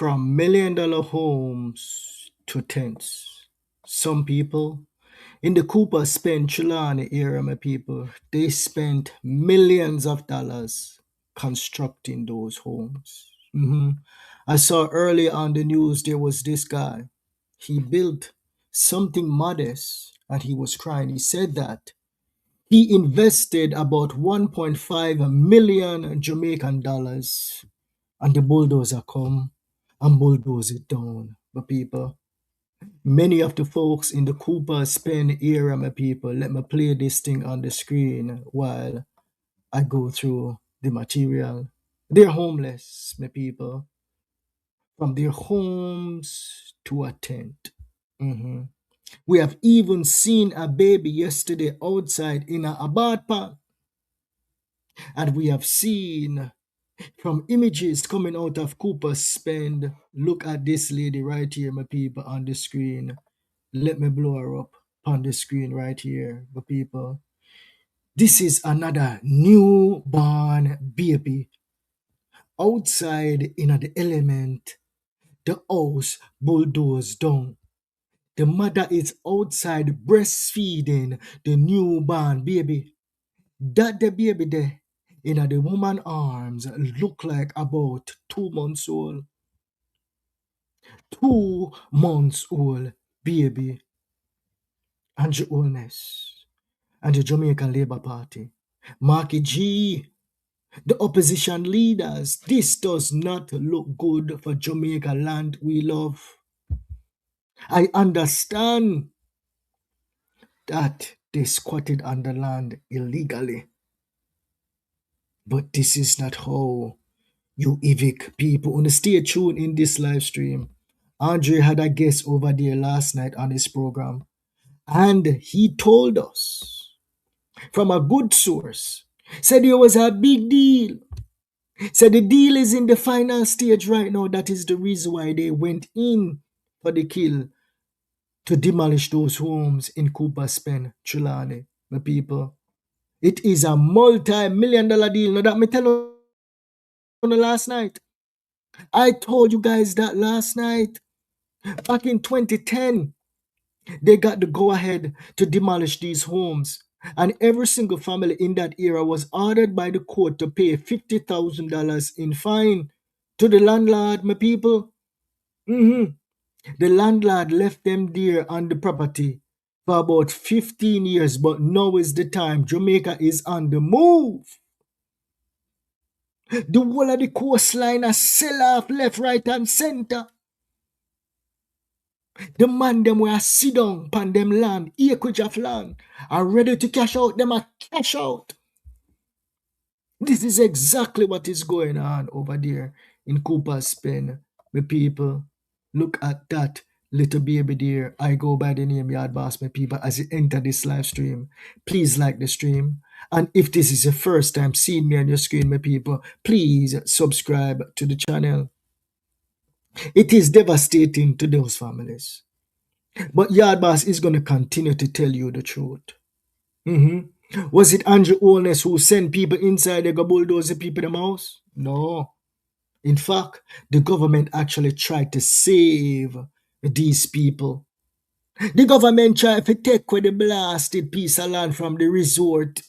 from $1 million homes to tents. Some people in the Cooper spent Trelawny area, my people, they spent millions of dollars constructing those homes. I saw earlier on the news there was this guy. He built something modest and he was crying. He said that he invested about 1.5 million Jamaican dollars and the bulldozer come and bulldoze it down, my people. Many of the folks in the Cooper Spen area, my people, let me play this thing on the screen while I go through the material. They're homeless, my people, from their homes to a tent. Mhm. We have even seen a baby yesterday outside in a bath pan. And we have seen from images coming out of Cooper Spend. Look at this lady right here, my people, on the screen. Let me blow her up on the screen right here, my people. This is another newborn baby outside in the element. The house bulldozed down. The mother is outside breastfeeding the newborn baby. That the baby there in the woman arms look like about 2 months old. 2 months old baby. And your illness. And the Jamaican Labour Party. Marky G, the opposition leaders, this does not look good for Jamaica land we love. I understand that they squatted on the land illegally. But this is not how you evict people. On stay tuned in this live stream. Andre had a guest over there last night on his program. And he told us from a good source, said it was a big deal. Said the deal is in the final stage right now. That is the reason why they went in for the kill to demolish those homes in Cooper Spen, Trelawny, the people. It is a multi-million-dollar deal. Now that me tell you last night. I told you guys that last night. Back in 2010, they got the go-ahead to demolish these homes. And every single family in that era was ordered by the court to pay $50,000 in fine to the landlord, my people. The landlord left them there on the property for about 15 years, but now is the time. Jamaica is on the move. The whole of the coastline are sell off left, right, and center. The man them were sit down upon them land, acreage of land, are ready to cash out. Them are cash out. This is exactly what is going on over there in Cooper Spen. My people, look at that little baby there. I go by the name Yard Boss, my people, as you enter this live stream. Please like the stream. And if this is the first time seeing me on your screen, my people, please subscribe to the channel. It is devastating to those families. But Yard Boss is going to continue to tell you the truth. Was it Andrew Holness who sent people inside the bulldoze the people in the house? No. In fact, the government actually tried to save these people. The government tried to take away the blasted piece of land from the resort.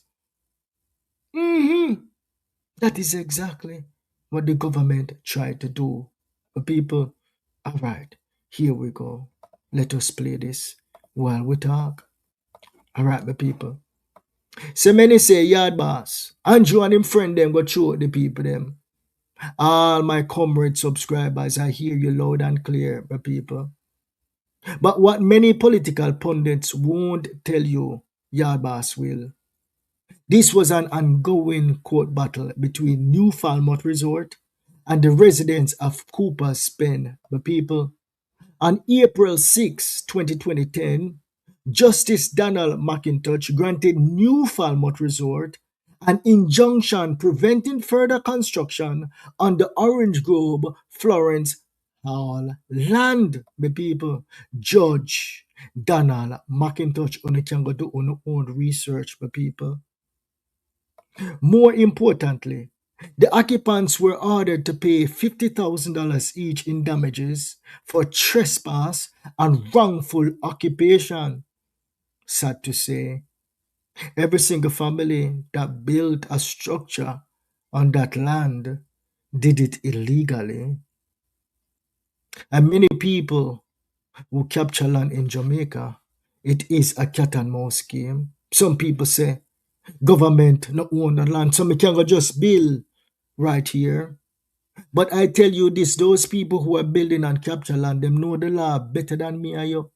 That is exactly what the government tried to do. But people, all right, here we go. Let us play this while we talk. All right, my people. So many say, Yard Boss, Andrew and him friend them go through the people them. All my comrade subscribers, I hear you loud and clear, my people. But what many political pundits won't tell you, Yard Boss will. This was an ongoing court battle between New Falmouth Resort and the residents of Cooper Spen, the people. On April 6, 2010, Justice Donald McIntosh granted New Falmouth Resort an injunction preventing further construction on the Orange Grove Florence Hall land, the people. Judge Donald McIntosh only can go do on own research, the people. More importantly, The occupants were ordered to pay $50,000 each in damages for trespass and wrongful occupation. Sad to say, every single family that built a structure on that land did it illegally. And many people who capture land in Jamaica, it is a cat and mouse game. Some people say government no own the land, so we can go just build right here. But I tell you this, those people who are building and capture land, them know the law better than me and you.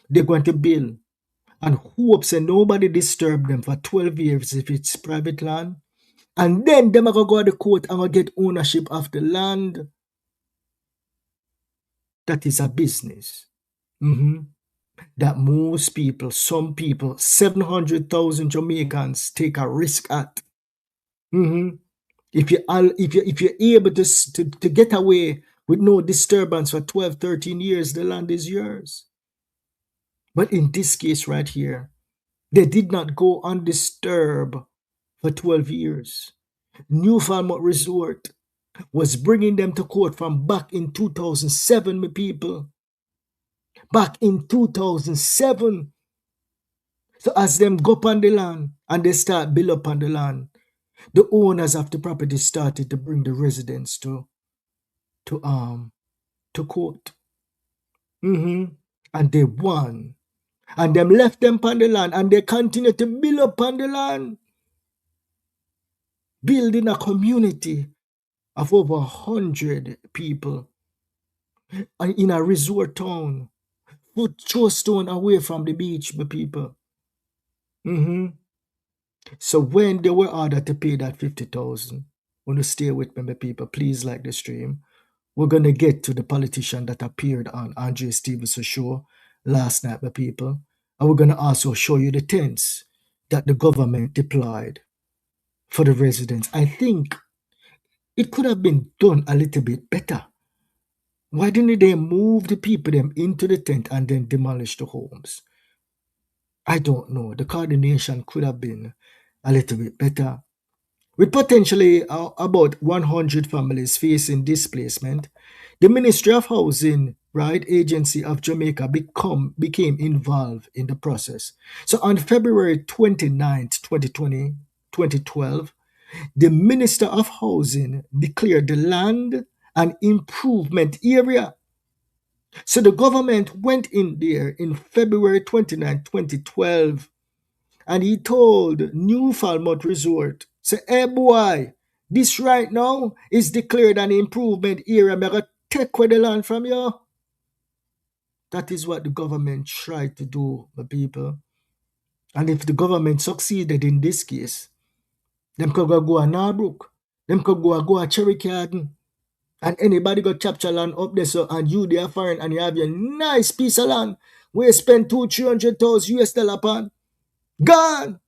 They're going to build and hope say nobody disturb them for 12 years if it's private land. And then them are going to go to the court and get ownership of the land. That is a business. That most people, some people, 700,000 Jamaicans take a risk at. If you're able to get away with no disturbance for 12, 13 years, the land is yours. But in this case right here, they did not go undisturbed for 12 years. Newfoundland Resort was bringing them to court from back in 2007, my people. Back in 2007. So as them go up on the land and they start build up on the land, the owners of the property started to bring the residents to court. And they won. And them left them on the land and they continue to build up on the land. Building a community of over 100 people in a resort town. Put throw stone away from the beach, my people. So when they were ordered to pay that 50,000, want to stay with me, my people, please like the stream. We're going to get to the politician that appeared on Andre Stevenson's show last night, my people. And we're going to also show you the tents that the government deployed for the residents. I think it could have been done a little bit better. Why didn't they move the people them into the tent and then demolish the homes? I don't know. The coordination could have been a little bit better. With potentially about 100 families facing displacement, the Ministry of Housing, Agency of Jamaica became involved in the process. So on February 29th, 2012, the Minister of Housing declared the land an improvement area. So the government went in there in February 29, 2012, and he told Newfoundland Resort, say, hey boy, this right now is declared an improvement area. I'm going to take away the land from you. That is what the government tried to do, my people. And if the government succeeded in this case, them could go to Narbrook, them could go to Cherokee Garden, and anybody got capture land up there, so and you there foreign and you have your nice piece of land where you spend $200,000-300,000 upon, gone.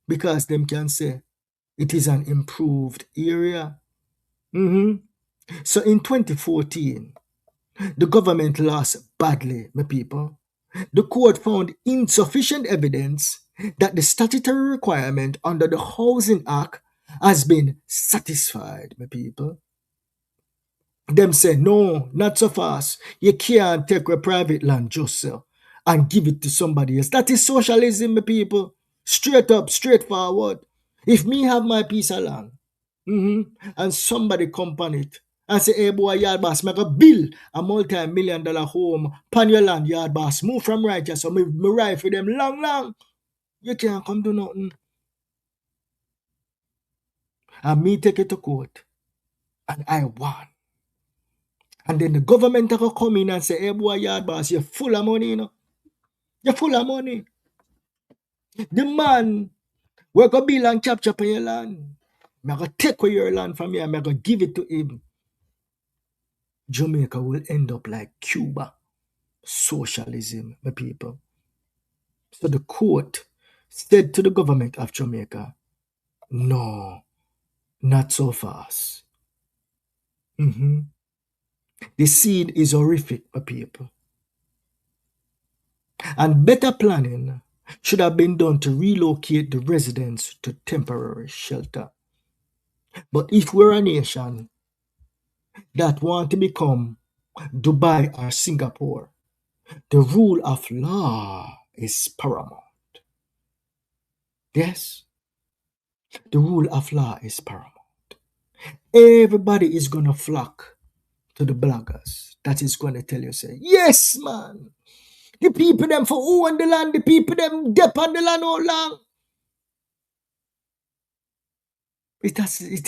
Because them can say it is an improved area. So in 2014, the government lost badly, my people. The court found insufficient evidence that the statutory requirement under the Housing Act has been satisfied, my people. Them say, no, not so fast. You can't take a private land just so and give it to somebody else. That is socialism, my people. Straight up, straightforward. If me have my piece of land, and somebody come on it and say, hey boy, yard boss, make a build a multi-million-dollar home pan your land, yard boss. Move from right here, so me ride for them long. You can't come do nothing. And me take it to court. And I won. And then the government will come in and say, hey boy, yard boss, you're full of money, you know. You're full of money. The man will go build and capture on your land. I'm going to take away your land from you and I'm going to give it to him. Jamaica will end up like Cuba. Socialism, my people. So the court said to the government of Jamaica, no, not so fast. The scene is horrific, my people. And better planning should have been done to relocate the residents to temporary shelter. But if we're a nation that want to become Dubai or Singapore, the rule of law is paramount. Yes, the rule of law is paramount. Everybody is going to flock to the bloggers that is going to tell you, say, yes, man, the people them for own the land, the people them dep on the land all long. It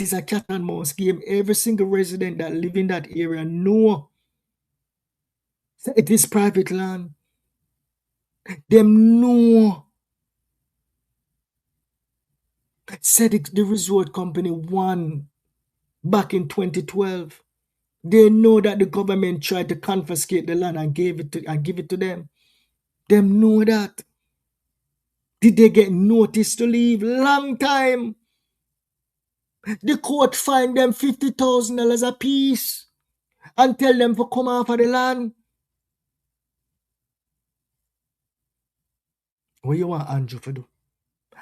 is a cat and mouse game. Every single resident that live in that area know it is private land. Them know. Said the resort company won back in 2012. They know that the government tried to confiscate the land and give it to them. Them know that. Did they get notice to leave? Long time. The court fined them $50,000 a piece and tell them to come off of the land. What you want Andrew to do?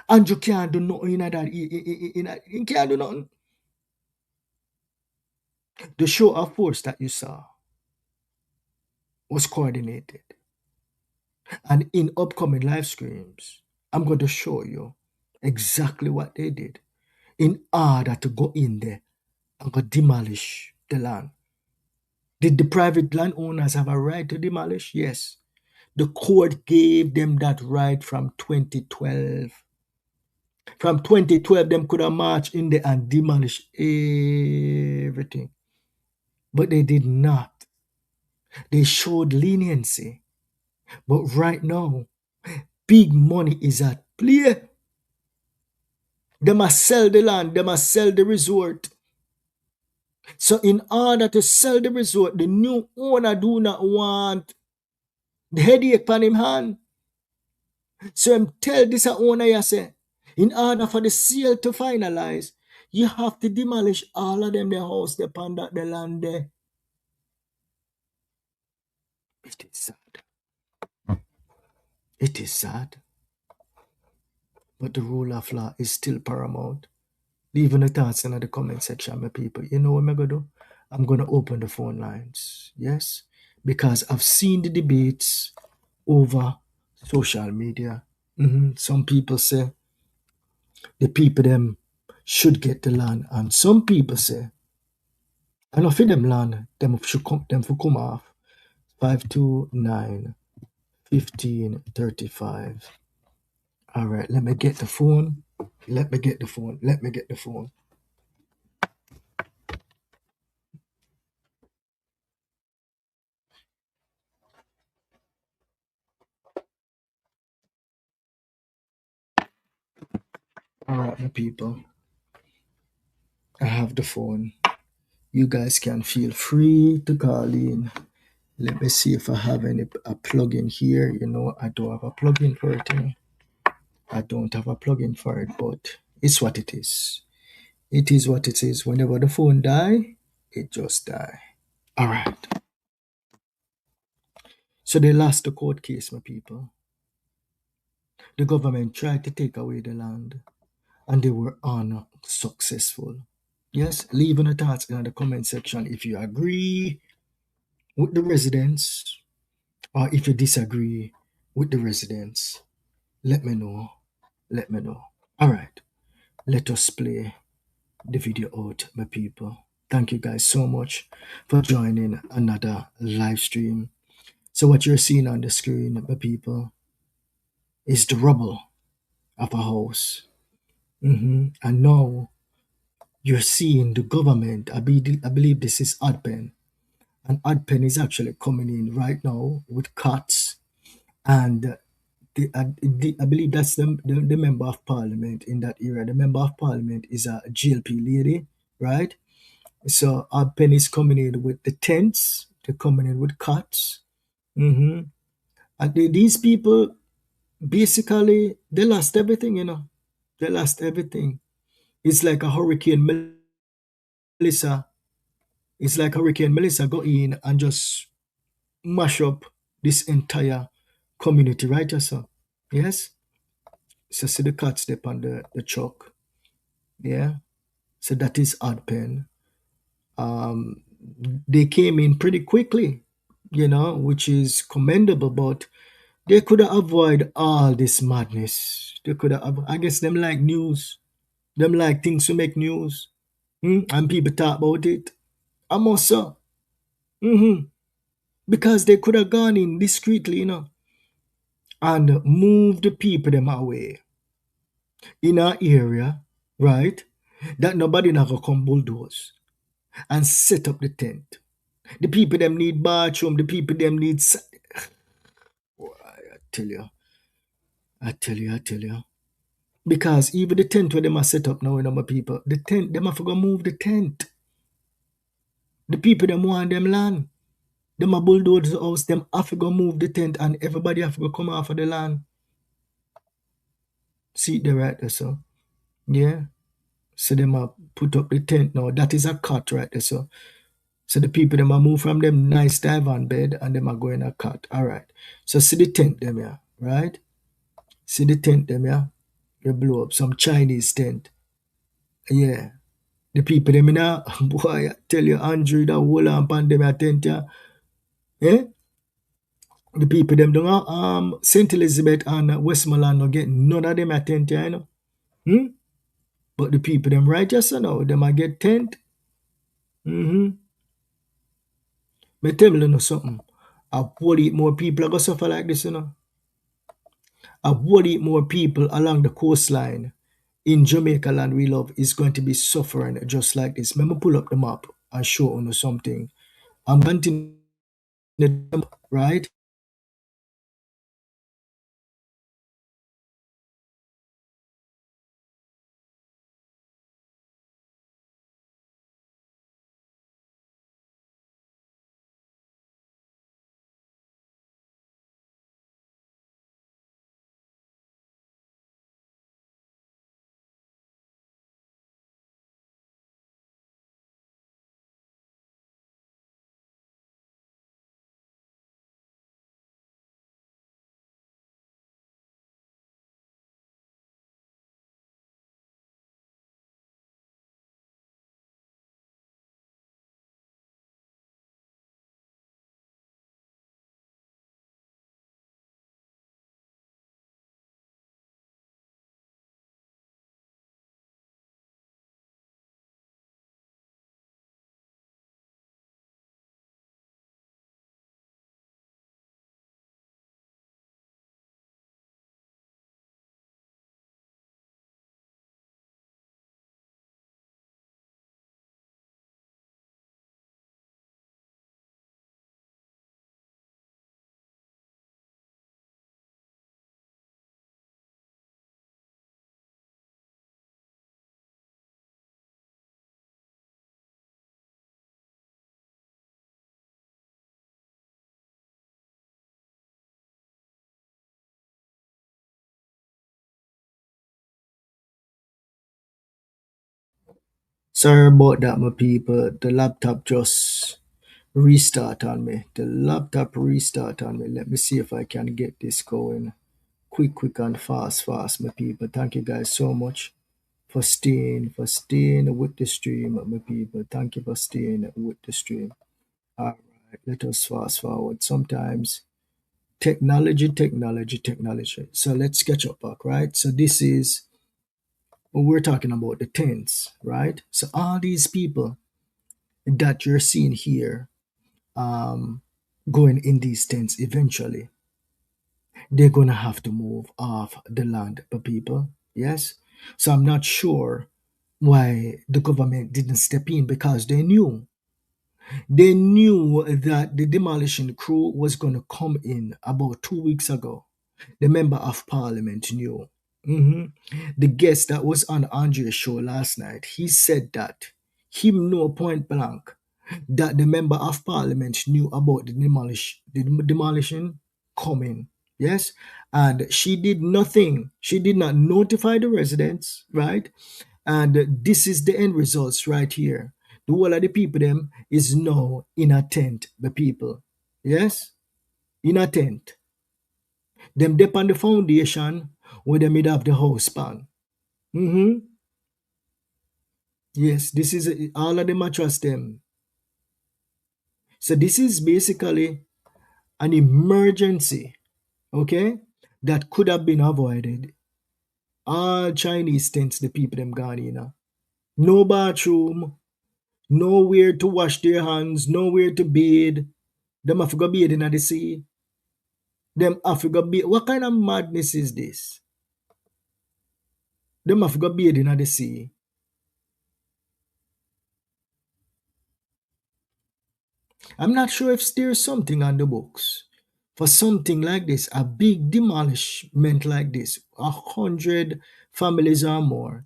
Andrew can't do nothing in that. He can't do nothing. The show of force that you saw was coordinated. And in upcoming live streams, I'm going to show you exactly what they did in order to go in there and go demolish the land. Did the private landowners have a right to demolish? Yes. The court gave them that right from 2012. From 2012, them could have marched in there and demolished everything. But they did not. They showed leniency. But right now, big money is at play. They must sell the land. They must sell the resort. So in order to sell the resort, the new owner do not want the headache on him hand. So him tell this owner, you say, in order for the sale to finalize, you have to demolish all of them, the house, upon that the land there. It is sad. It is sad. But the rule of law is still paramount. Leave the thoughts in the comment section, my people. You know what I'm going to do? I'm going to open the phone lines. Yes? Because I've seen the debates over social media. Some people say the people them should get the land. And some people say, enough of them land, them should come off. 529 1535. All right, let me get the phone. Let me get the phone. All right, my people. I have the phone. You guys can feel free to call in. Let me see if I have a plugin here. You know, I don't have a plugin for it. I don't have a plugin for it, but it's what it is. It is what it is. Whenever the phone die, it just die. All right. So they lost the court case, my people. The government tried to take away the land, and they were unsuccessful. Yes, leave in the thoughts in the comment section if you agree with the residents or if you disagree with the residents. Let me know. All right, let us play the video out, my people. Thank you guys so much for joining another live stream. So what you're seeing on the screen, my people, is the rubble of a house. And now you're seeing the government. I believe this is Adpen. And Adpen is actually coming in right now with cuts. And I believe that's the member of parliament in that area. The member of parliament is a GLP lady, right? So Adpen is coming in with the tents. They're coming in with cuts. And these people, basically, they lost everything, They lost everything. It's like a Hurricane Melissa. It's like Hurricane Melissa go in and just mash up this entire community, right, yourself? Yes? So see the cat step on the truck. Yeah. So that is odd pen. Um, they came in pretty quickly, which is commendable, but they could have avoided all this madness. They could have, I guess them like news. Them like things to make news. And people talk about it. I must say. hmm Because they could have gone in discreetly, and moved the people them away in our area, right? That nobody not gonna come bulldoze and set up the tent. The people them need bathroom. The people them need. I tell you, I tell you. Because even the tent where them are set up now, my people, the tent them have to go move the tent. The people them want them land. Them a bulldoze the house. Them have to go move the tent, and everybody have to go come off of the land. See it there right there, so yeah. So them a put up the tent now. That is a cot right there, so. So the people them a move from them nice divan bed and them a go in a cot. All right. So see the tent them here, right? See the tent them here. You blow up some Chinese tent. Yeah. The people them in a boy, I tell you, Andrew, that whole on them a tent here. Eh? The people them don't St. Elizabeth and Westmoreland no get none of them a tent here, Hmm? But the people them righteous now, them a get tent. Mm-hmm. Me tell you something. A whole heap more people are gonna suffer like this, A whole heap more people along the coastline in Jamaica land we love is going to be suffering just like this. Let me pull up the map and show you something. I'm going to right? Sorry about that, my people. The laptop just restart on me. The laptop restart on me. Let me see if I can get this going. Quick and fast, my people. Thank you guys so much for staying with the stream, my people. Thank you for staying with the stream. All right, let us fast forward. Sometimes technology. So let's catch up back, right? So this is when we're talking about the tents, right? So all these people that you're seeing here um, going in these tents eventually, they're going to have to move off the land, the people. Yes. So I'm not sure why the government didn't step in because they knew that the demolition crew was going to come in about 2 weeks ago. The member of parliament knew. Mhm. The guest that was on Andre's show last night, he said that him know point blank that the member of parliament knew about the demolition coming. Yes, and she did nothing. She did not notify the residents, right? And this is the end results right here. The whole of the people them is now in a tent. The people, yes, in a tent. Them dip on the foundation, where they made have the house pan. Yes, this is all of the mattress them. So this is basically an emergency, okay, that could have been avoided. All Chinese tents, the people them gone in. No bathroom, nowhere to wash their hands, nowhere to bathe. Them have to go bathe in the sea. Them have to go bathe. What kind of madness is this? Them have to go bathe in the sea. I'm not sure if there's something on the books for something like this, a big demolishment like this, 100 families or more.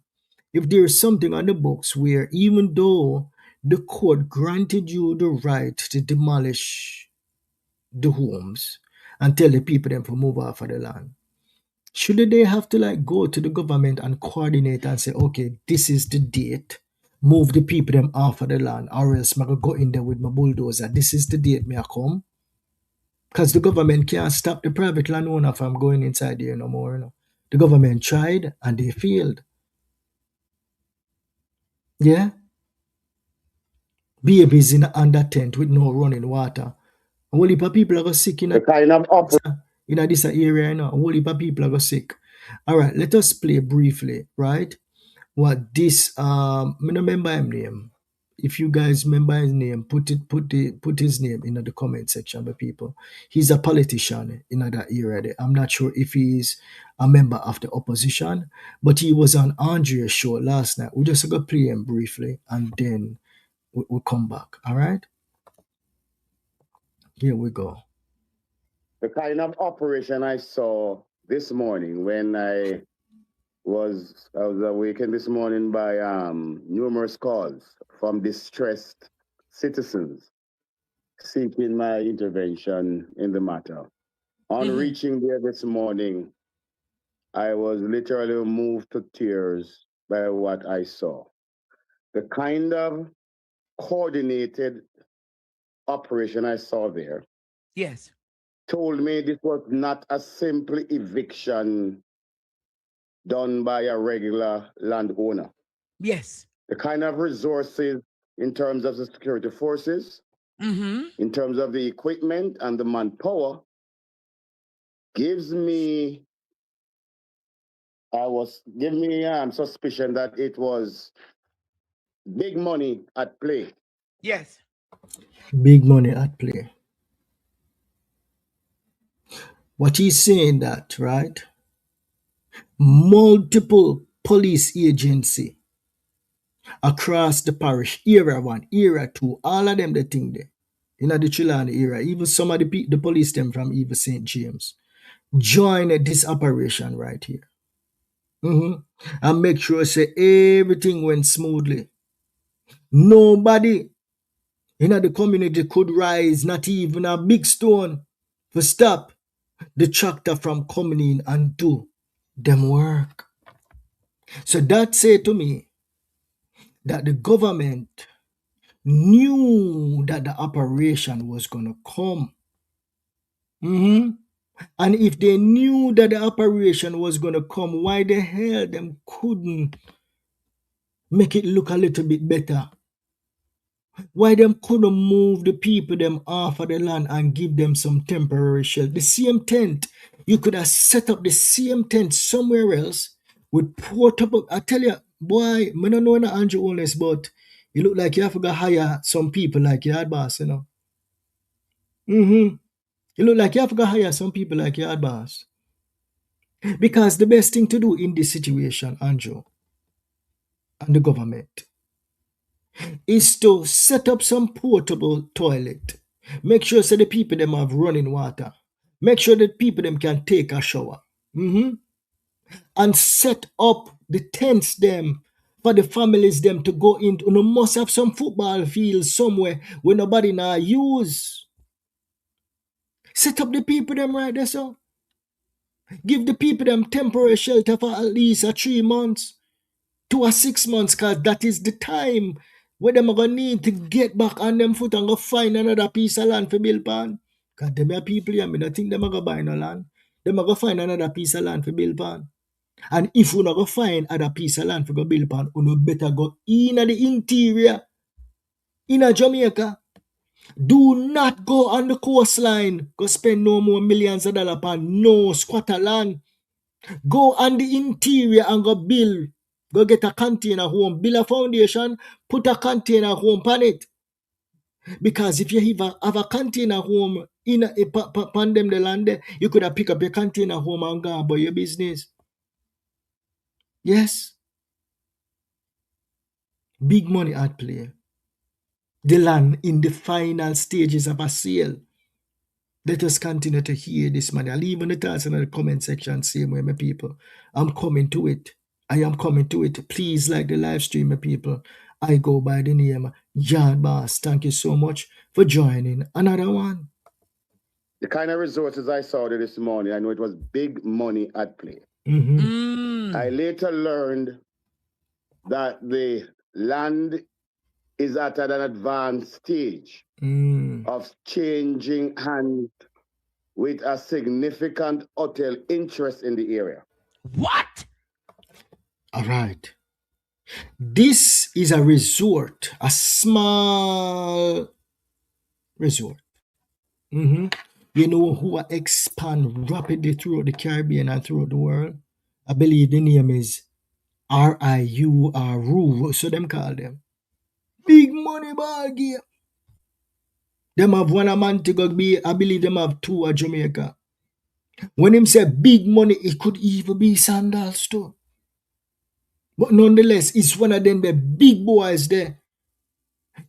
If there's something on the books where even though the court granted you the right to demolish the homes and tell the people them to move off of the land, should they have to like go to the government and coordinate and say, okay, this is the date, move the people them off of the land, or else I go in there with my bulldozer. This is the date me I come. Because the government can't stop the private landowner from going inside there no more. You know. The government tried and they failed. Yeah? Babies in under tent with no running water. A whole heap of people are go sick in The kind of this area, you know. A whole heap of people are go sick. All right, let us play briefly, right? What this I don't remember his name. If you guys remember his name, put his name in the comment section for people. He's a politician in that area there. I'm not sure if he's a member of the opposition, but he was on Andrea's show last night. We just gonna play him briefly and then we'll come back. All right? Here we go. the kind of operation I saw this morning when I was awakened this morning by numerous calls from distressed citizens seeking my intervention in the matter. On reaching there this morning, I was literally moved to tears by what I saw. The kind of coordinated operation I saw there, yes, told me this was not a simple eviction done by a regular landowner. yes. The kind of resources in terms of the security forces, in terms of the equipment and the manpower, gives me suspicion that it was big money at play. Yes. Big money at play. What he's saying that, right? Multiple police agency across the parish, era 1, era 2, all of them the thing there. In the Trelawny era, even some of the police them from even St. James join this operation right here. And make sure say everything went smoothly. Nobody in the community could rise, not even a big stone, to stop the tractor from coming in and do them work. So that say to me that the government knew that the operation was going to come. And if they knew that the operation was going to come, why the hell them couldn't make it look a little bit better? Why them couldn't move the people them off of the land and give them some temporary shelter? The same tent, you could have set up the same tent somewhere else with portable. I tell you, boy, I don't know Andrew Oles, but it look like you have to hire some people like yard boss, you know. It look like you have to hire some people like yard boss. Because the best thing to do in this situation, Andrew, and the government, is to set up some portable toilet. Make sure so the people them have running water. Make sure that people them can take a shower. And set up the tents them for the families them to go into. You must have some football fields somewhere where nobody now use. Set up the people them right there, so. Give the people them temporary shelter for at least 3 months to 6 months, because that is the time where them are going to need to get back on them foot and go find another piece of land for build pan. Because them are people here, I don't think them are going to buy no land. Them are going to find another piece of land for build pan. And if you not go find other piece of land for go build upon, you better go in the interior, in a Jamaica. Do not go on the coastline. Go spend no more millions of dollars upon no squatter land. Go on the interior and go build. Go get a container home. Build a foundation. Put a container home on it. Because if you have a container home in upon them the land there, you could have pick up your container home and go about your business. Yes. Big money at play. The land in the final stages of a sale. Let us continue to hear this, man. I'll leave on the thoughts in the comment section, same way, my people. I'm coming to it. I am coming to it. Please like the live stream, my people. I go by the name Yard Boss. Thank you so much for joining another one. The kind of resources I saw there this morning, I know it was big money at play. I later learned that the land is at an advanced stage of changing hands with a significant hotel interest in the area. What? All right. This is a resort, a small resort. You know who expand rapidly throughout the Caribbean and throughout the world? I believe the name is RIU, so them call them. Big money ball game. Them have one a Montego Bay, I believe them have two at Jamaica. When him say big money, it could even be Sandals too. But nonetheless, it's one of them the big boys there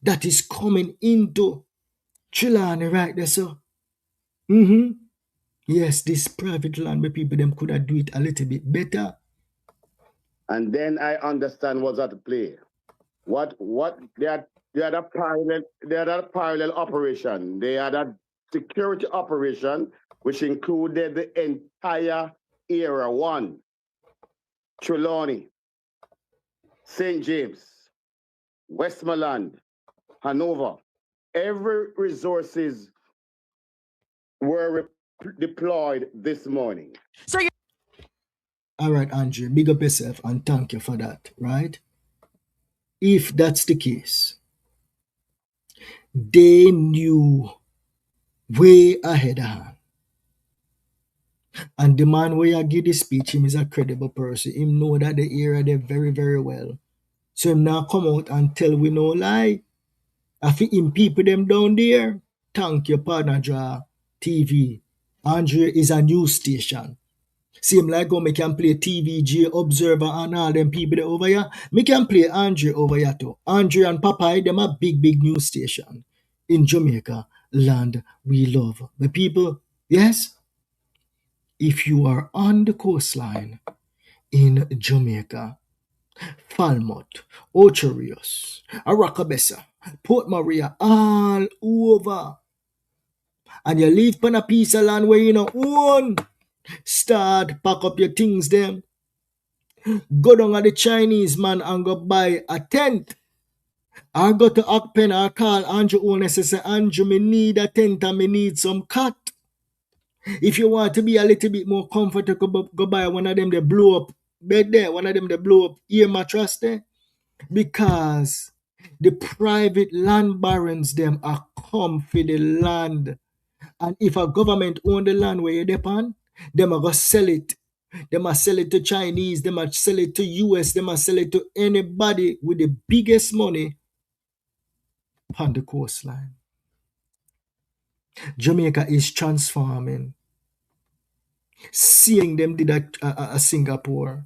that is coming into Trelawny right there, so. Yes, this private land where people them could have do it a little bit better. And then I understand what's at play. What they had a parallel operation. They had a security operation which included the entire Area 1, Trelawny, St. James, Westmoreland, Hanover. Every resources were deployed this morning. So you All right, Andrew, big up yourself and thank you for that, right? If that's the case, they knew way ahead of hand. And the man where you give the speech, him is a credible person. Him know that the area there very, very well. So him now come out and tell we no lie. I think him people them down there. Thank you, partner Draw TV. Andrea is a news station. Same like how me can play TVG, Observer and all them people there over here. Me can play Andre over here too. Andre and Popeye, them a big, big news station in Jamaica, land we love. The people, yes? If you are on the coastline in Jamaica, Falmouth, Ocho Rios, Aracabessa, Port Maria, all over, and you live on a piece of land where you know own, start pack up your things them. Go down at the Chinese man and go buy a tent. I go to Akpen or call Andrew Owner say, Andrew, me need a tent and me need some cot. If you want to be a little bit more comfortable, go buy one of them they blow up bed there, one of them they blow up ear mattress there. Because the private land barons them are come for the land. And if a government own the land where you depend, them are going to sell it. They must sell it to Chinese, they must sell it to US, they must sell it to anybody with the biggest money on the coastline. Jamaica is transforming. Seeing them did a Singapore.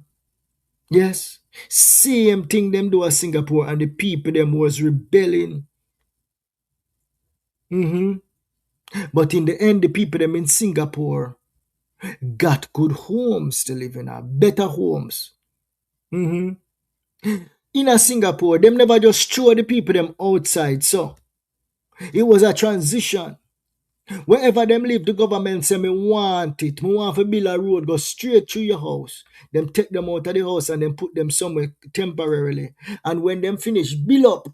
Yes. Same thing them do a Singapore and the people them was rebelling. But in the end, the people them in Singapore got good homes to live in, better homes. In a Singapore, them never just throw the people them outside. So it was a transition. Wherever them live, the government say, me want it. Me want to build a road, go straight through your house. Them take them out of the house and then put them somewhere temporarily. And when them finish, build up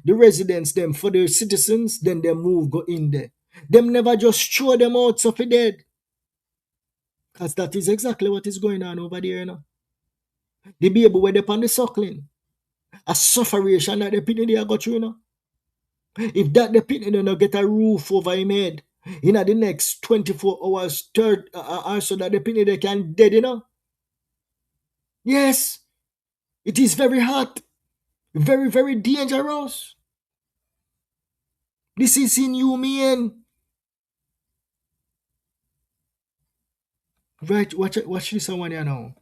the residents them for the citizens, then they move, go in there. Them never just throw them out so for dead. Because that is exactly what is going on over there, you know. The baby where they on the suckling. A sufferation that the pitney they got through, you know. If that the pitney they not get a roof over him head, in the next 24 hours, third so that the pitney they can dead, you know. Yes, it is very hot. Very, very dangerous. This is inhumane. Right, watch this one here now.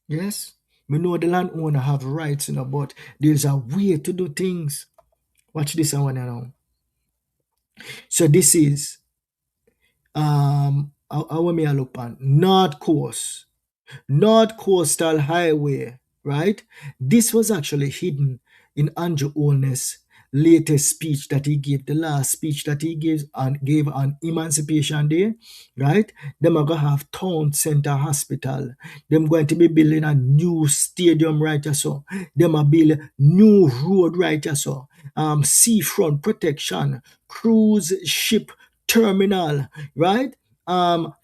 Yes? We know the landowner have rights, you know, but there's a way to do things. Watch this one here now. So this is how may I look on North Coastal Highway, right? This was actually hidden in Andrew Holness' latest speech that he gave, the last speech that he gave on Emancipation Day, right? Them are going to have Town Center Hospital. Them going to be building a new stadium right so. Them are building new road right so. Seafront protection, cruise ship terminal, right?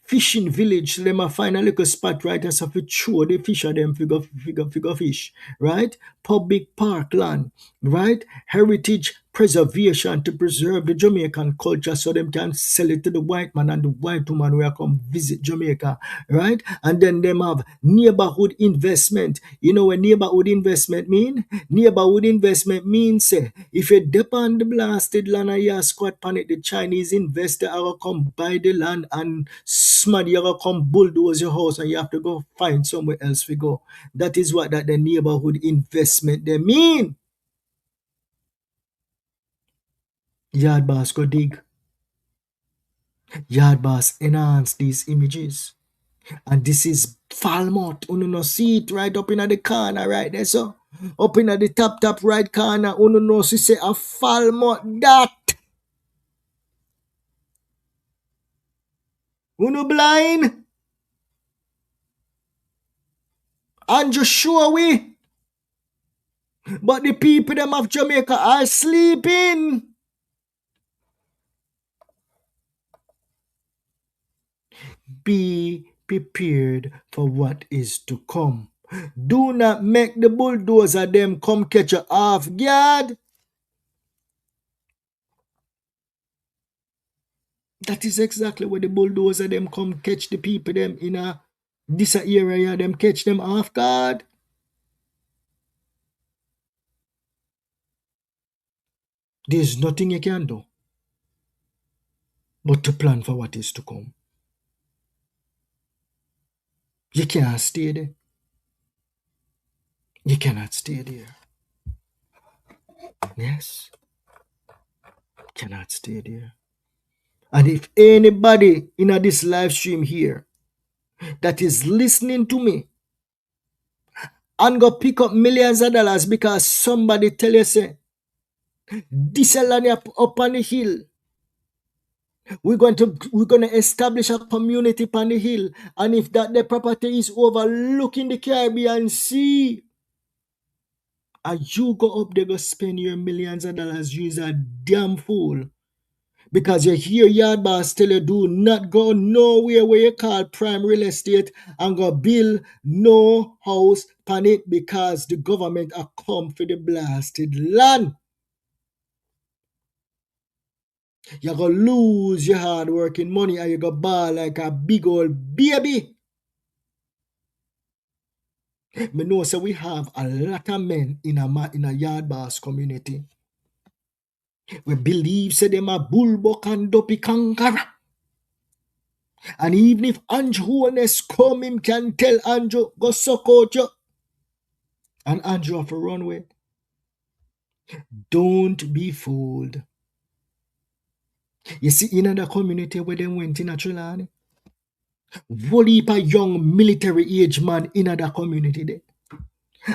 Fishing village, them a find a little spot right as if it show the fish of them figure fish, right? Public parkland, right? Heritage preservation to preserve the Jamaican culture so them can sell it to the white man and the white woman who come visit Jamaica, right? And then them have neighborhood investment. You know what neighborhood investment mean? Neighborhood investment means if you depend the blasted land and you squat pan it, the Chinese investor will come buy the land and smart you will come bulldoze your house and you have to go find somewhere else to go. That is what that the neighborhood investment they mean. Yard boss go dig. Yard boss enhance these images. And this is Falmouth. You know see it right up in the corner right there. So up in the top right corner. You know see say a Falmouth that. You know blind. And just show we. But the people them of Jamaica are sleeping. Be prepared for what is to come. Do not make the bulldozer them come catch you off guard. That is exactly where the bulldozer them come catch the people them in a this area, them catch them off guard. There's nothing you can do but to plan for what is to come. You can't stay there. You cannot stay there. Yes, cannot stay there. And if anybody in this live stream here that is listening to me and go pick up millions of dollars because somebody tell you say this land up on the hill, we're going to establish a community on the hill, and if that the property is overlooking the Caribbean Sea, and you go up there go spend your millions of dollars, you is a damn fool. Because you hear yard boss tell you do not go nowhere where you call prime real estate and go build no house on it because the government are come for the blasted land. You go lose your hard working money and you go ball like a big old baby. Me know so we have a lot of men in a yard boss community. We believe say them a bullbuck and dopey kangaroo. And even if Andrew Holness come, him can tell Andrew, go suck out you. And Andrew have to run away. Don't be fooled. You see, in the community where they went in a Trelawny, whole heap of young military age man in that community there.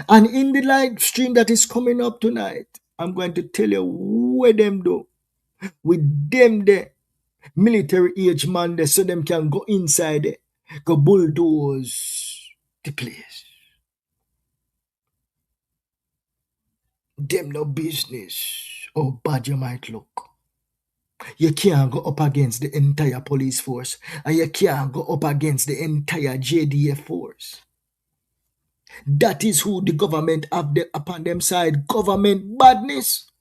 And in the live stream that is coming up tonight, I'm going to tell you where them do. With them there, military age man there, so them can go inside there, go bulldoze the place. Them no business. How bad you might look. You can't go up against the entire police force, and you can't go up against the entire JDF force. That is who the government have upon them side. Government badness.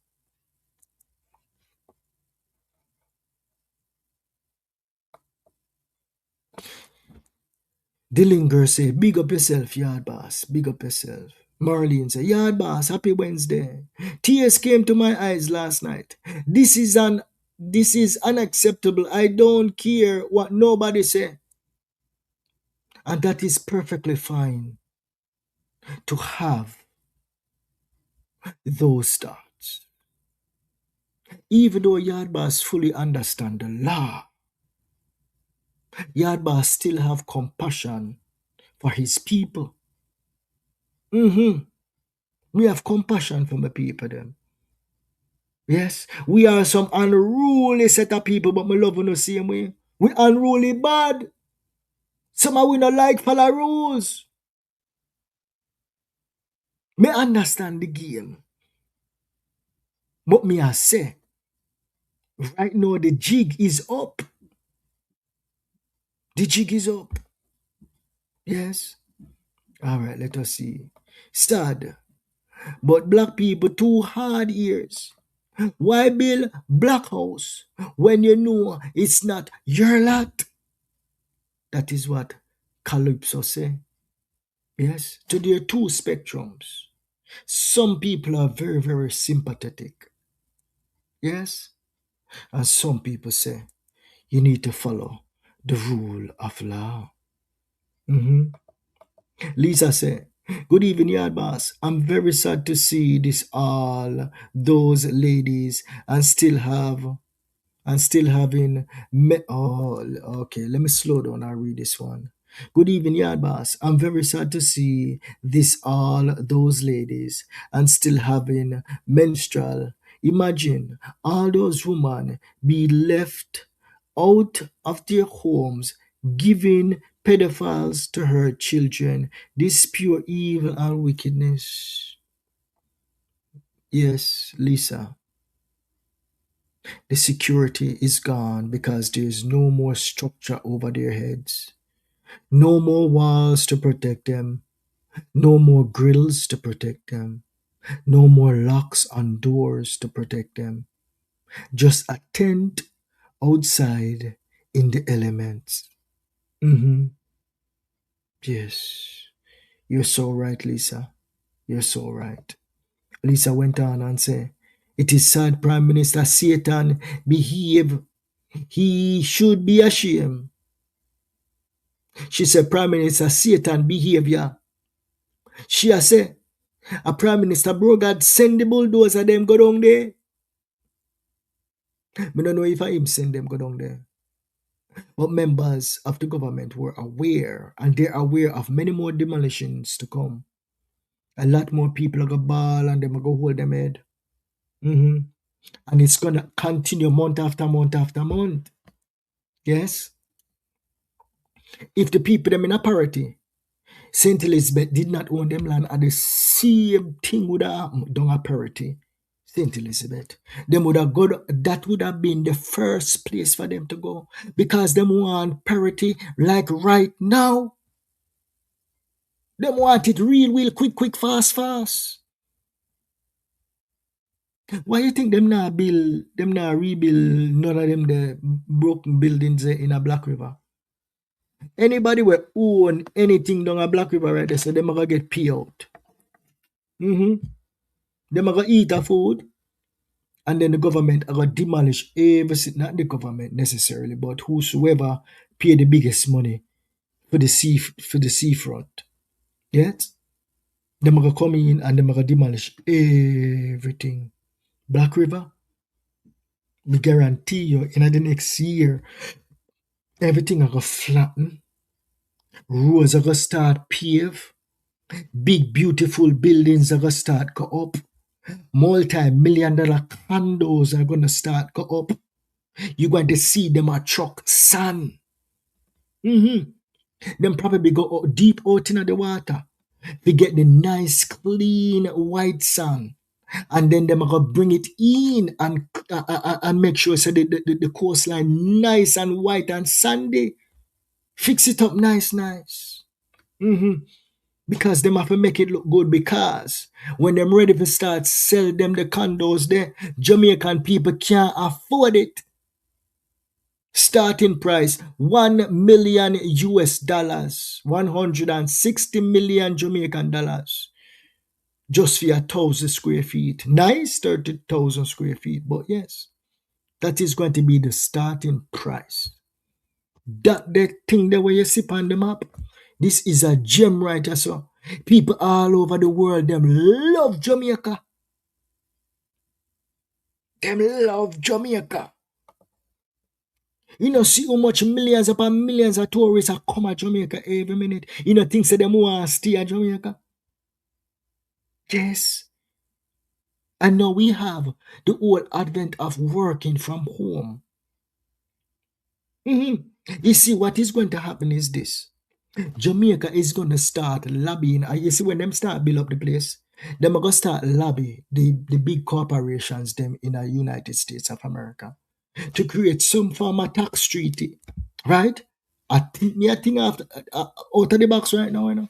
Dillinger say, big up yourself, yard boss. Big up yourself. Marlene say, yard boss, happy Wednesday. Tears came to my eyes last night. This is unacceptable. I don't care what nobody say. And that is perfectly fine to have those thoughts. Even though yard boss fully understand the law, yard boss still have compassion for his people. We have compassion for my people them. Yes, we are some unruly set of people, but we love in the same way. We unruly bad. Some of we not like follow rules. Me understand the game. But me I say, right now the jig is up. The jig is up. Yes. All right, let us see. Sad. But black people too hard ears. Why build black house when you know it's not your lot? That is what Calypso say. Yes, to their two spectrums. Some people are very, very sympathetic. Yes, and some people say you need to follow the rule of law. Lisa say, good evening, yard boss. I'm very sad to see this all those ladies and still having okay, let me slow down and read this one. Good evening, yard boss. I'm very sad to see this all those ladies and still having menstrual. Imagine all those women be left out of their homes giving pedophiles to her children. This pure evil and wickedness. Yes, Lisa. The security is gone because there is no more structure over their heads. No more walls to protect them. No more grills to protect them. No more locks on doors to protect them. Just a tent outside in the elements. Yes. You're so right, Lisa. You're so right. Lisa went on and said, it is sad Prime Minister Satan behave. He should be ashamed. She said, Prime Minister Satan behavior. She said, a Prime Minister Brogard send the bulldozer them go down there. I don't know if I him send them go down there. But members of the government were aware, and they're aware of many more demolitions to come. A lot more people are going to ball and them are going to hold them head. And it's going to continue month after month after month. Yes? If the people them in a parity, St. Elizabeth did not own them land, and the same thing would have happened down a parity. St. Elizabeth. Them would have got, that would have been the first place for them to go. Because them want parity like right now. Them want it real quick, fast. Why you think them not rebuild none of them the broken buildings in a Black River? Anybody will own anything down a Black River right there, so them are gonna get paid out. Them are gonna eat a food, and then the government are gonna demolish everything. Not the government necessarily, but whosoever pay the biggest money for the seafront. Yes? Them are gonna come in and them are gonna demolish everything. Black River, we guarantee you in the next year, everything are gonna flatten. Roads are gonna start pave. Big beautiful buildings are gonna start go up. Multi-million-dollar condos are gonna start go up. You're going to see them a truck sun. Them probably go deep out in the water. They get the nice clean white sand. And then them are going to bring it in and make sure so the coastline nice and white and sandy. Fix it up nice. Because them have to make it look good, because when them ready to start sell them the condos there, Jamaican people can't afford it. Starting price $1 million US dollars, 160 million Jamaican dollars, just for 1,000 square feet. Nice, 30,000 square feet, but yes, that is going to be the starting price. That the thing that where you sip on the map, this is a gem right here, so people all over the world, them love Jamaica. Them love Jamaica. You know, see how much millions upon millions of tourists are come at Jamaica every minute. You know, things that them want to stay at Jamaica. Yes. And now we have the whole advent of working from home. You see, what is going to happen is this. Jamaica is going to start lobbying. You see, when them start build up the place, them are going to start lobby the big corporations them in the United States of America to create some form of tax treaty, right? I think after out of the box right now, you know,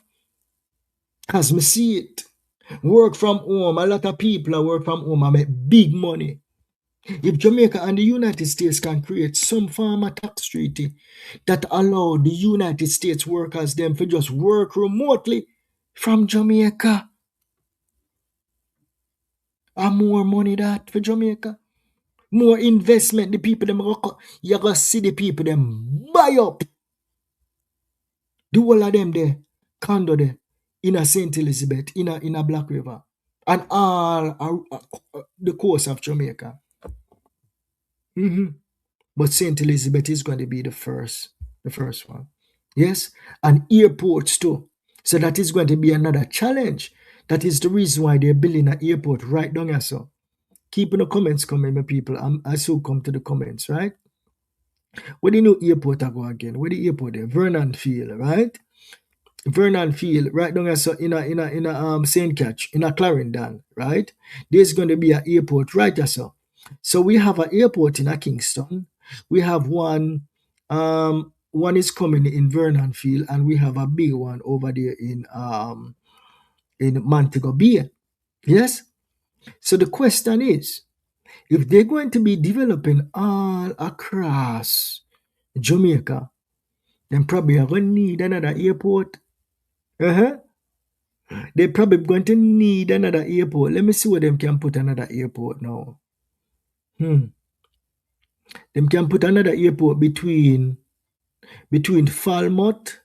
as me see it, work from home. A lot of people are work from home and make big money. If Jamaica and the United States can create some form of tax treaty that allow the United States workers them to just work remotely from Jamaica, and more money that for Jamaica, more investment, the people them you gonna see the people them buy up the whole of them there, condo there, in a St. Elizabeth, in a Black River, and all the coast of Jamaica. But St. Elizabeth is going to be the first one. Yes, and airports too. So that is going to be another challenge. That is the reason why they're building an airport right down here. So keep the comments coming, my people. I soon come to the comments, right? Where the new airport I go again? Where the airport there? Vernon Field, right? Vernon Field, right down here, so in a St. Catch, in a Clarendon, right? There's going to be an airport right there, so. So we have an airport in a Kingston. We have one is coming in Vernon Field, and we have a big one over there in Montego Bay. Yes. So the question is, if they're going to be developing all across Jamaica, then probably are going to need another airport. They're probably going to need another airport. Let me see where them can put another airport now. Them can put another airport between Falmouth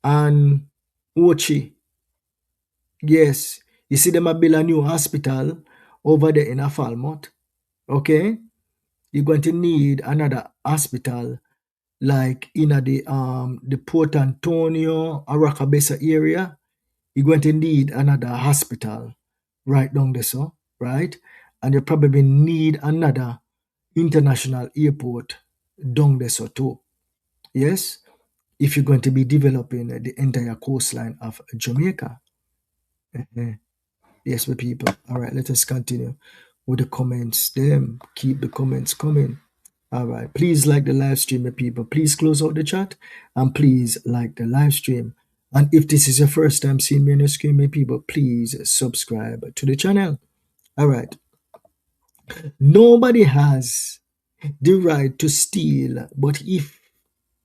and Ochi. Yes. You see them a build a new hospital over there in a Falmouth. Okay? You're going to need another hospital like in the Port Antonio, Aracabesa area. You're going to need another hospital right down there, so, right? And you probably need another international airport down there, so too. Yes? If you're going to be developing the entire coastline of Jamaica. Yes, my people. All right, let us continue with the comments. Keep the comments coming. All right, please like the live stream, my people. Please close out the chat and please like the live stream. And if this is your first time seeing me on the screen, my people, please subscribe to the channel. All right. Nobody has the right to steal, but if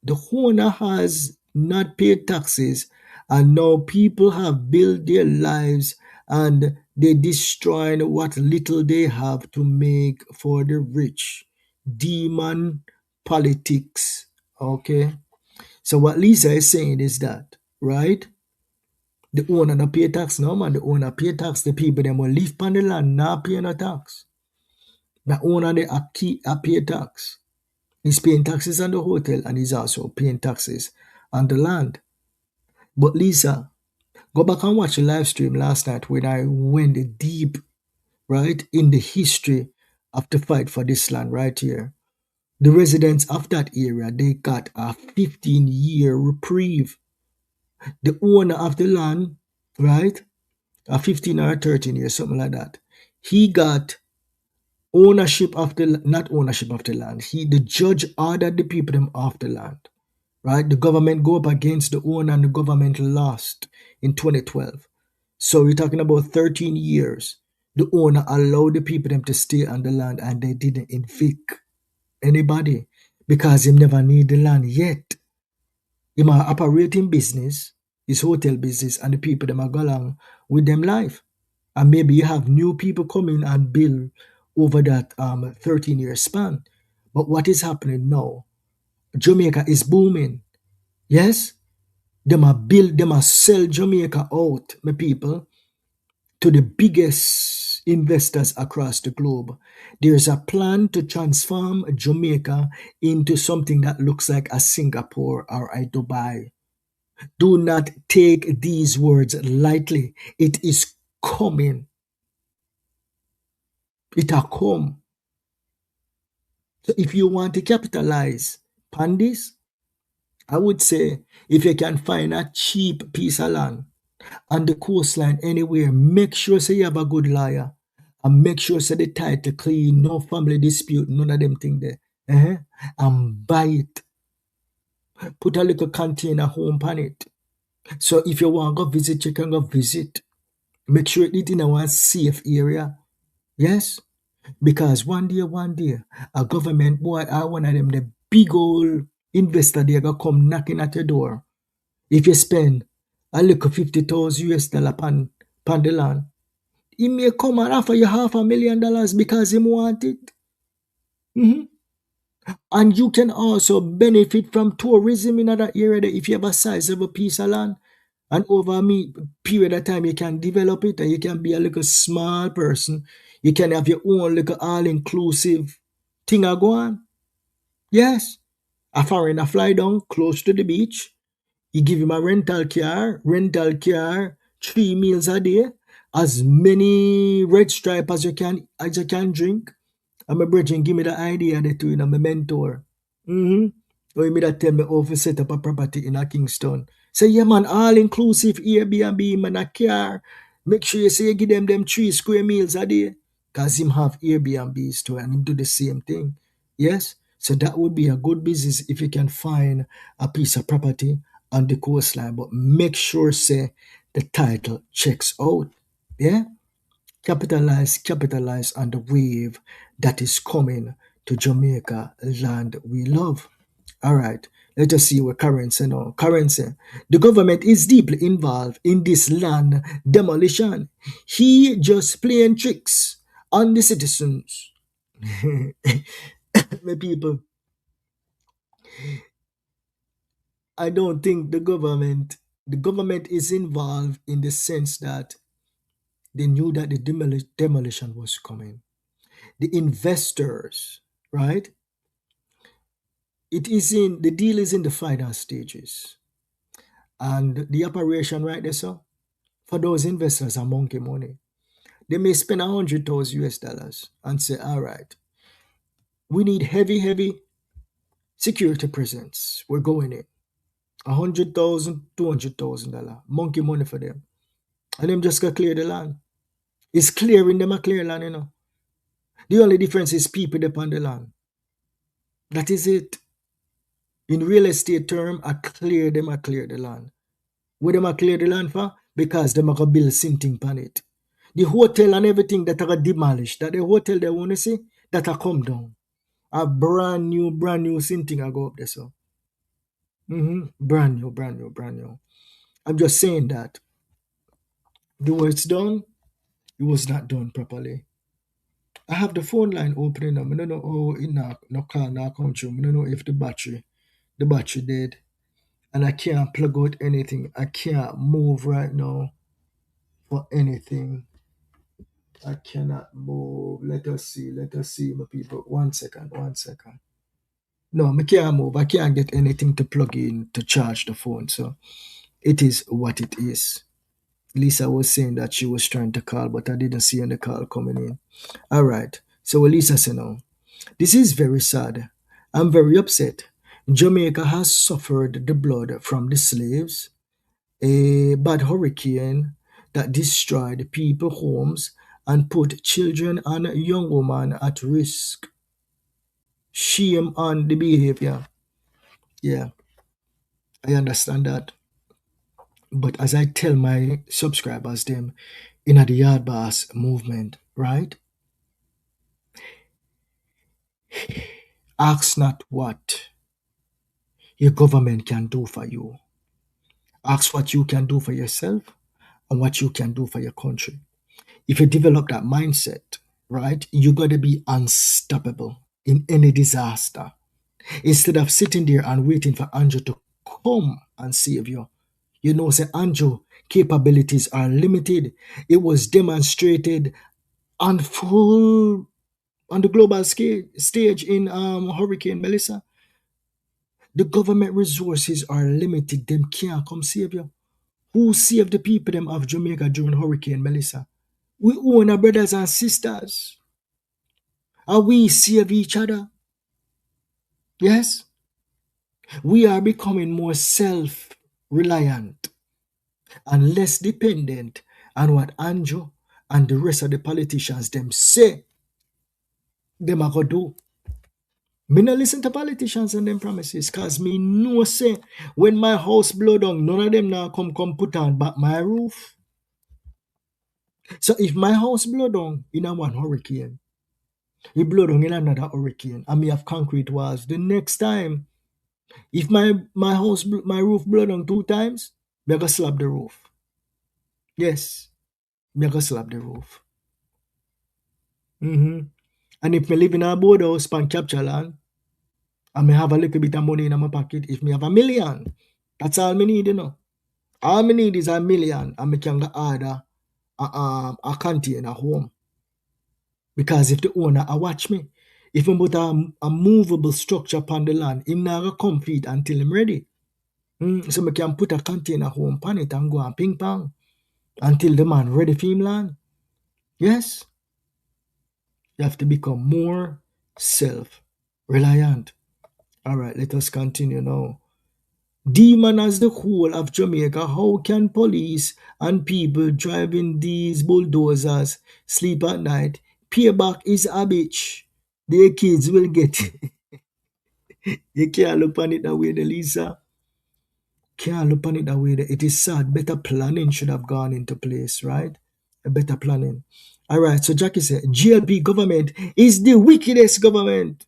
the owner has not paid taxes and now people have built their lives and they destroy what little they have to make for the rich. Demon politics. Okay. So what Lisa is saying is that, right? The owner not pay tax now, man. The owner pay tax. The people them will live on the land, not pay no tax. The owner they pay tax. He's paying taxes on the hotel and he's also paying taxes on the land. But Lisa, go back and watch the live stream last night when I went deep, right, in the history of the fight for this land right here. The residents of that area, they got a 15-year reprieve. The owner of the land, right, a 15 or 13 years, something like that, he got ownership of the, not ownership of the land. The judge ordered the people them off the land. Right? The government go up against the owner and the government lost in 2012. So we're talking about 13 years. The owner allowed the people them to stay on the land and they didn't evict anybody because him never need the land yet. Him are operating business, his hotel business, and the people them are go along with them life. And maybe you have new people coming and build over that 13-year span. But what is happening now? Jamaica is booming. Yes? Them a sell Jamaica out, my people, to the biggest investors across the globe. There's a plan to transform Jamaica into something that looks like a Singapore or a Dubai. Do not take these words lightly. It is coming. It will come. So if you want to capitalize on this, I would say if you can find a cheap piece of land on the coastline anywhere, make sure say you have a good lawyer and make sure say the title clean, no family dispute, none of them thing there. And buy it. Put a little container home on it. So if you want to go visit, you can go visit. Make sure it in a safe area. Yes? Because one day, a government boy are one of them, the big old investor, they gonna come knocking at your door. If you spend a little $50,000 upon the land, he may come and offer you $500,000 because he want it. And you can also benefit from tourism in that area if you have a size of a piece of land. And over a period of time, you can develop it and you can be a little small person. You can have your own little all-inclusive thing a go on. Yes. A foreigner fly down close to the beach. You give him a rental car, 3 meals a day, as many red stripe as you can drink. And my brethren give me the idea that you know, my mentor. Or you me that tell me how to set up a property in a Kingston. Say, yeah man, all inclusive Airbnb, man, a car. Make sure you say you give them 3 square meals a day. Cause him have Airbnbs too and him do the same thing. Yes? So that would be a good business if you can find a piece of property on the coastline. But make sure say the title checks out. Yeah? Capitalize on the wave that is coming to Jamaica, land we love. All right, let us see what currency now. Currency. The government is deeply involved in this land demolition. He just playing tricks on the citizens. My people, I don't think the government is involved in the sense that they knew that the demolition was coming. The investors, right? The deal is in the final stages. And the operation right there, so for those investors are monkey money. They may spend $100,000 and say, all right, we need heavy security presence. We're going in. $100,000, $200,000. Monkey money for them. And them just got clear the land. It's clearing them a clear land, you know. The only difference is people upon the land. That is it. In real estate term, I clear the land. What them I clear the land for? Because them are going to build something on it. The hotel and everything that are demolished, that the hotel they want to see, that are come down. A brand new something I go up there, so. Brand new. I'm just saying that the way it's done, it was not done properly. I have the phone line opening up. I don't know how it no call now come through. I don't know if the battery dead. And I can't plug out anything. I can't move right now for anything. I cannot move. Let us see, my people. One second. No, I can't move. I can't get anything to plug in to charge the phone. So it is what it is. Lisa was saying that she was trying to call, but I didn't see any call coming in. All right. So Lisa said, no, this is very sad. I'm very upset. Jamaica has suffered the blood from the slaves, a bad hurricane that destroyed people's homes and put children and young women at risk. Shame on the behavior. Yeah, I understand that. But as I tell my subscribers them in the Yard Boss movement, right? Ask not what your government can do for you. Ask what you can do for yourself and what you can do for your country. If you develop that mindset, right, you're going to be unstoppable in any disaster. Instead of sitting there and waiting for Andrew to come and save you. You know, say Andrew capabilities are limited. It was demonstrated on full on the global stage in Hurricane Melissa. The government resources are limited. Them can't come save you. Who saved the people them of Jamaica during Hurricane Melissa? We own our brothers and sisters. And we save each other. Yes? We are becoming more self-reliant and less dependent on what Andrew and the rest of the politicians them say them are going to do. Me no listen to politicians and them promises, cause me know say when my house blow down, none of them now come put on back my roof. So if my house blow down in a one hurricane, it blow down in another hurricane, and me have concrete walls, the next time, if my roof blow down 2 times, me go slap the roof. Yes, me go slap the roof. And if me live in a board house pan capture land, and me have a little bit of money in my pocket, if me have $1 million, that's all me need, you know. All me need is $1 million, and me can order a container home. Because if the owner watch me, if I put a movable structure upon the land, him not gonna complete until I'm ready. So I can put a container home upon it and go and ping pong until the man ready for him land. Yes. You have to become more self-reliant. All right, let us continue now. Demon as the whole of Jamaica, how can police and people driving these bulldozers sleep at night? Payback is a bitch. Their kids will get it. You can't look on it that way, Lisa. Can't look on it that way. It is sad. Better planning should have gone into place, right? A better planning. All right, so Jackie said, GLP government is the wickedest government.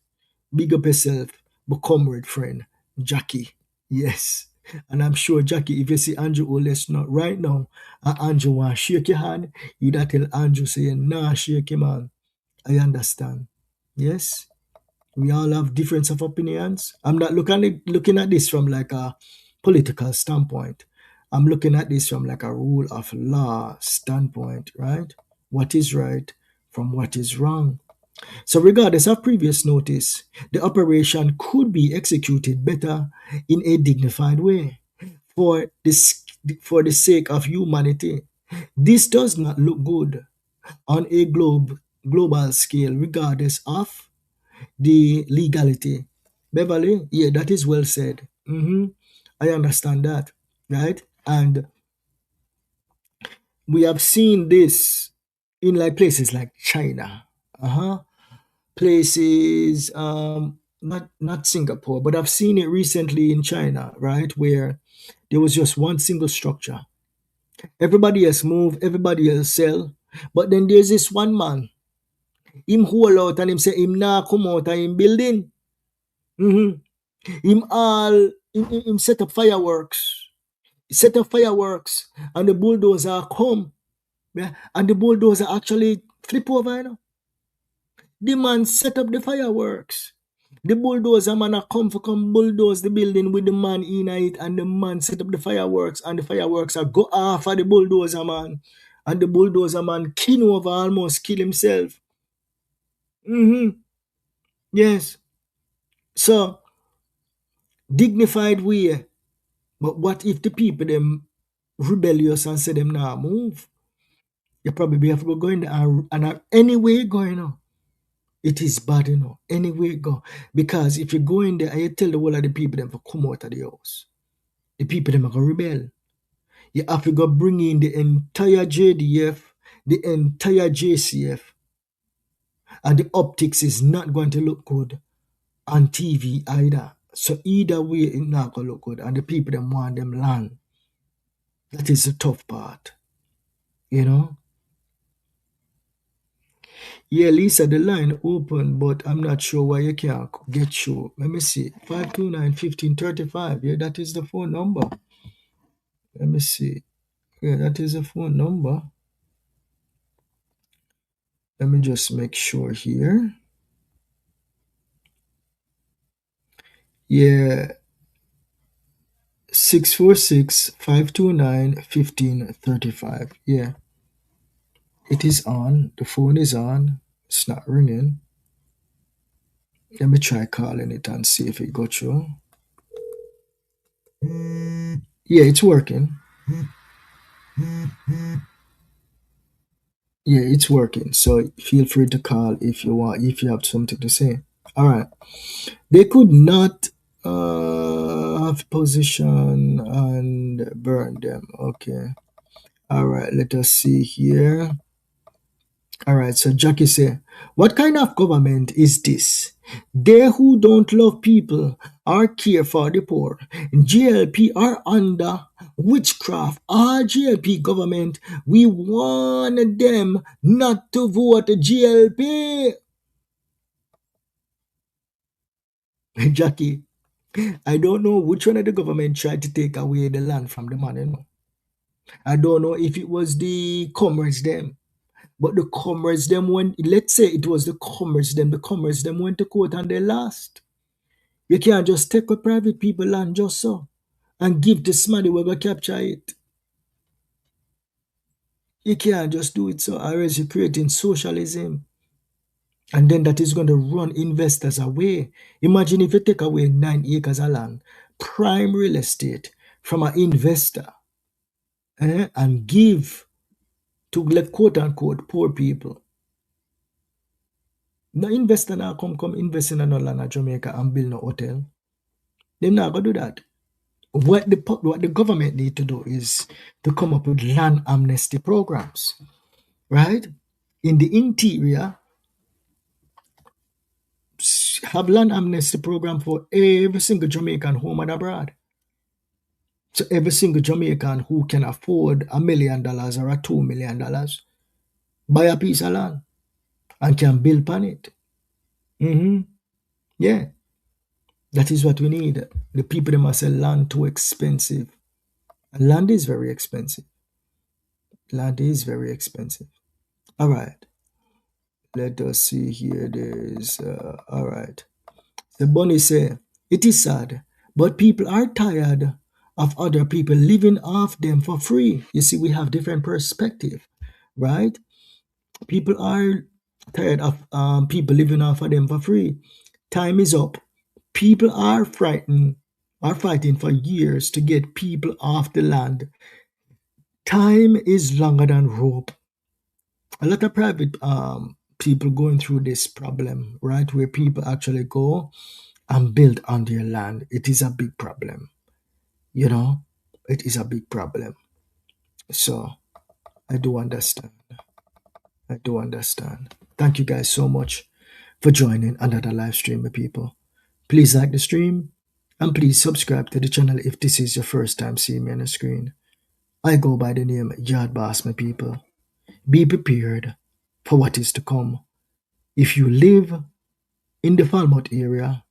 Big up yourself, but comrade friend, Jackie. Yes. And I'm sure, Jackie, if you see Andrew Olesno right now, and Andrew want to shake your hand, you that tell Andrew saying, nah, shake him man. I understand. Yes. We all have difference of opinions. I'm not looking at this from like a political standpoint. I'm looking at this from like a rule of law standpoint, right? What is right from what is wrong. So regardless of previous notice, the operation could be executed better in a dignified way for the sake of humanity. This does not look good on a global scale, regardless of the legality. Beverly, yeah, that is well said. I understand that, right? And we have seen this in like places like China. Places not Singapore, but I've seen it recently in China, right, where there was just one single structure. Everybody else move, everybody else sell, but then there's this one man. Him hold out and him say him nah come out of him building. Him set up fireworks. Set up fireworks and the bulldozer come. Yeah, and the bulldozer actually flip over, you know. The man set up the fireworks. The bulldozer man a come bulldoze the building with the man in it, and the man set up the fireworks, and the fireworks are go off of the bulldozer man. And the bulldozer man kin over almost kill himself. Yes. So dignified way. But what if the people them rebellious and say them now move? You probably have to go in there and anyway going on. It is bad, you know, anyway go. Because if you go in there and you tell the whole of the people them to come out of the house, the people them are going to rebel. You have to go bring in the entire JDF, the entire JCF, and the optics is not going to look good on TV either. So either way, it's not going to look good, and the people that want them land. That is the tough part, you know. Yeah, Lisa, the line open, but I'm not sure why you can't get through. Let me see. 529-1535. Yeah, that is the phone number. Let me see. Yeah, that is the phone number. Let me just make sure here. Yeah, 646-529-1535. Yeah, it is on. The phone is on. It's not ringing. Let me try calling it and see if it got through. Yeah, it's working. Yeah, it's working. So feel free to call if you want, if you have something to say. All right. They could not have position and burn them. Okay. All right. Let us see here. All right. So Jackie say, what kind of government is this? They who don't love people or care for the poor. GLP are under witchcraft. Our GLP government, we warn them not to vote GLP. Jackie, I don't know which one of the government tried to take away the land from the man, you know. I don't know if it was the commerce them, but the commerce them went, let's say it was the commerce them went to court and they lost. You can't just take a private people land just so and give this money where we capture it. You can't just do it so, or else you're creating socialism. And then that is going to run investors away. Imagine if you take away 9 acres of land, prime real estate from an investor, and give to, like, quote unquote poor people. No investor now come invest in another land in Jamaica and build no hotel. They're not gonna do that. What the government need to do is to come up with land amnesty programs, right? In the interior, have land amnesty program for every single Jamaican home and abroad. So every single Jamaican who can afford $1 million or $2 million buy a piece of land and can build on it. Yeah, that is what we need. The people, they must say land too expensive. And land is very expensive. Land is very expensive. All right. Let us see here. There's all right. The bunny say, it is sad, but people are tired of other people living off them for free. You see, we have different perspective, right? People are tired of people living off of them for free. Time is up. People are fighting for years to get people off the land. Time is longer than rope. A lot of private people going through this problem, right? Where people actually go and build on their land. It is a big problem. You know, it is a big problem. So I do understand. I do understand. Thank you guys so much for joining another live stream with people. Please like the stream and please subscribe to the channel if this is your first time seeing me on the screen. I go by the name Yard Boss, my people. Be prepared for what is to come. If you live in the Falmouth area,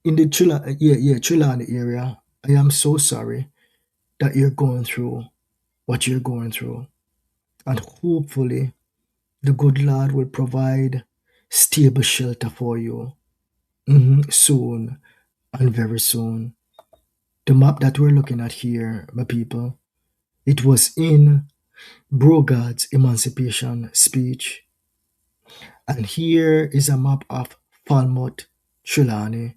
in the Trelawny area, I am so sorry that you're going through what you're going through. And hopefully, the good Lord will provide stable shelter for you soon and very soon. The map that we're looking at here, my people, it was in Brogad's emancipation speech. And here is a map of Falmouth, Trelawny.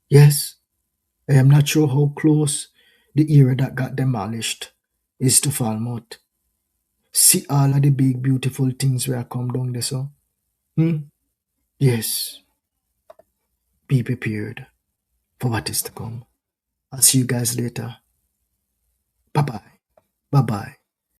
Yes, I am not sure how close the area that got demolished is to Falmouth. See all of the big, beautiful things where I come down there, so. Yes, be prepared for what is to come. I'll see you guys later. Bye bye. Bye bye.